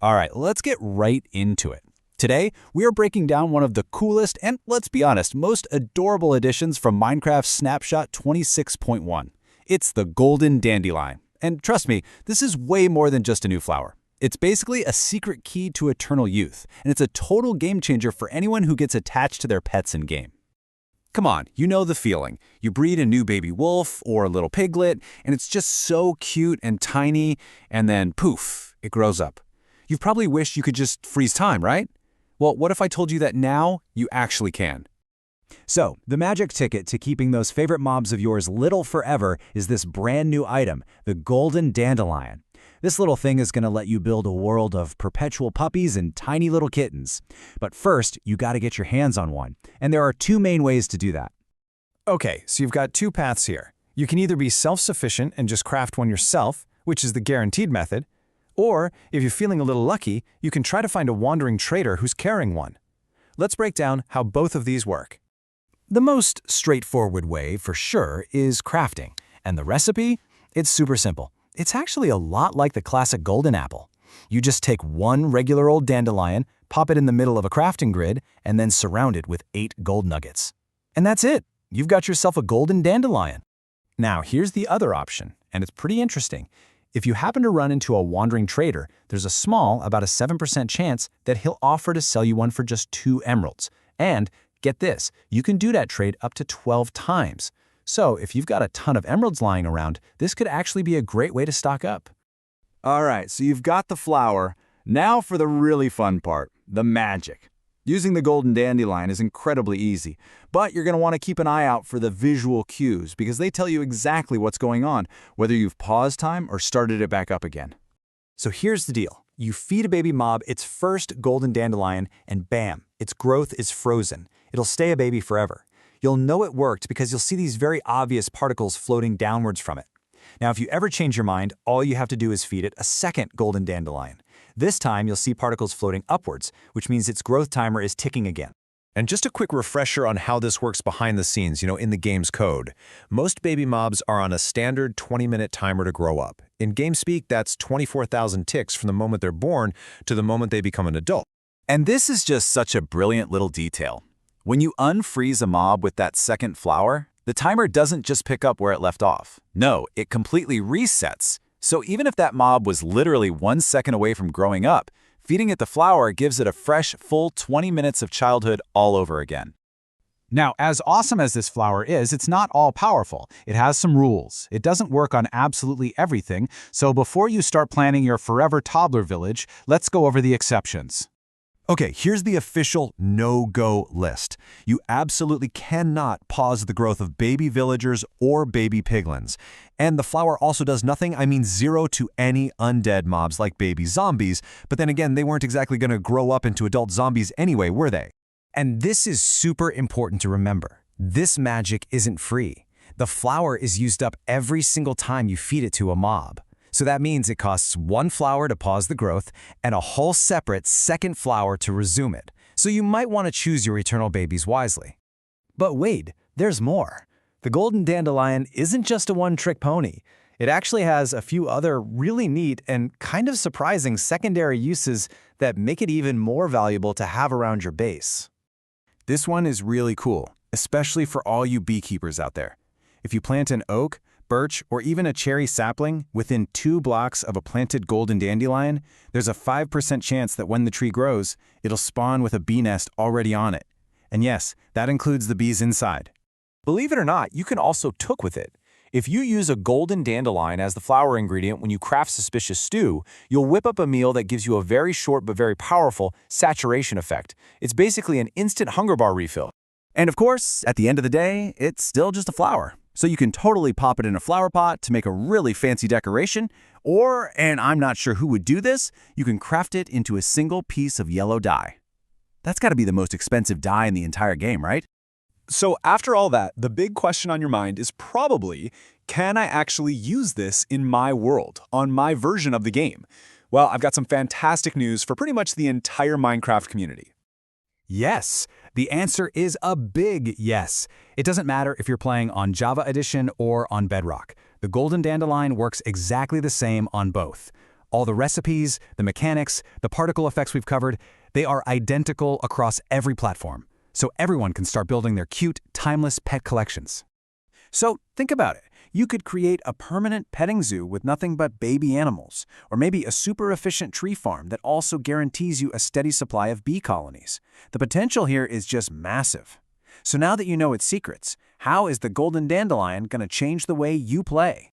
All right, let's get right into it. Today, we are breaking down one of the coolest and, let's be honest, most adorable additions from Minecraft Snapshot 26.1. It's the Golden Dandelion. And trust me, this is way more than just a new flower. It's basically a secret key to eternal youth, and it's a total game changer for anyone who gets attached to their pets in-game. Come on, you know the feeling. You breed a new baby wolf or a little piglet, and it's just so cute and tiny, and then poof, it grows up. You've probably wished you could just freeze time, right? Well, what if I told you that now you actually can? So, the magic ticket to keeping those favorite mobs of yours little forever is this brand new item, the Golden Dandelion. This little thing is going to let you build a world of perpetual puppies and tiny little kittens. But first, you got to get your hands on one, and there are two main ways to do that. Okay, so you've got two paths here. You can either be self-sufficient and just craft one yourself, which is the guaranteed method, or if you're feeling a little lucky, you can try to find a wandering trader who's carrying one. Let's break down how both of these work. The most straightforward way, for sure, is crafting. And the recipe? It's super simple. It's actually a lot like the classic golden apple. You just take one regular old dandelion, pop it in the middle of a crafting grid, and then surround it with 8 gold nuggets. And that's it. You've got yourself a golden dandelion. Now, here's the other option, and it's pretty interesting. If you happen to run into a wandering trader, there's a small, about a 7% chance that he'll offer to sell you one for just 2 emeralds. And get this, you can do that trade up to 12 times. So if you've got a ton of emeralds lying around, this could actually be a great way to stock up. All right, so you've got the flower. Now for the really fun part, the magic. Using the Golden Dandelion is incredibly easy, but you're going to want to keep an eye out for the visual cues because they tell you exactly what's going on, whether you've paused time or started it back up again. So here's the deal. You feed a baby mob its first golden dandelion, and bam, its growth is frozen. It'll stay a baby forever. You'll know it worked because you'll see these very obvious particles floating downwards from it. Now, if you ever change your mind, all you have to do is feed it a second golden dandelion. This time, you'll see particles floating upwards, which means its growth timer is ticking again. And just a quick refresher on how this works behind the scenes, in the game's code. Most baby mobs are on a standard 20-minute timer to grow up. In game speak, that's 24,000 ticks from the moment they're born to the moment they become an adult. And this is just such a brilliant little detail. When you unfreeze a mob with that second flower, the timer doesn't just pick up where it left off. No, it completely resets. So even if that mob was literally 1 second away from growing up, feeding it the flower gives it a fresh, full 20 minutes of childhood all over again. Now, as awesome as this flower is, it's not all powerful. It has some rules. It doesn't work on absolutely everything, so before you start planning your forever toddler village, let's go over the exceptions. Okay, here's the official no-go list. You absolutely cannot pause the growth of baby villagers or baby piglins. And the flower also does nothing, I mean 0 to any undead mobs like baby zombies, but then again, they weren't exactly going to grow up into adult zombies anyway, were they? And this is super important to remember. This magic isn't free. The flower is used up every single time you feed it to a mob. So that means it costs 1 flower to pause the growth and a whole separate second flower to resume it. So you might want to choose your eternal babies wisely. But wait, there's more. The Golden Dandelion isn't just a one-trick pony. It actually has a few other really neat and kind of surprising secondary uses that make it even more valuable to have around your base. This one is really cool, especially for all you beekeepers out there. If you plant an oak, birch, or even a cherry sapling within 2 blocks of a planted golden dandelion, there's a 5% chance that when the tree grows, it'll spawn with a bee nest already on it. And yes, that includes the bees inside. Believe it or not, you can also cook with it. If you use a golden dandelion as the flower ingredient when you craft suspicious stew, you'll whip up a meal that gives you a very short but very powerful saturation effect. It's basically an instant hunger bar refill. And of course, at the end of the day, it's still just a flower. So you can totally pop it in a flower pot to make a really fancy decoration, or, and I'm not sure who would do this, you can craft it into a single piece of yellow dye. That's got to be the most expensive dye in the entire game, right? So after all that, the big question on your mind is probably, can I actually use this in my world, on my version of the game? Well, I've got some fantastic news for pretty much the entire Minecraft community. Yes, the answer is a big yes. It doesn't matter if you're playing on Java Edition or on Bedrock. The Golden Dandelion works exactly the same on both. All the recipes, the mechanics, the particle effects we've covered, they are identical across every platform. So everyone can start building their cute, timeless pet collections. So think about it. You could create a permanent petting zoo with nothing but baby animals, or maybe a super efficient tree farm that also guarantees you a steady supply of bee colonies. The potential here is just massive. So now that you know its secrets, how is the Golden Dandelion going to change the way you play?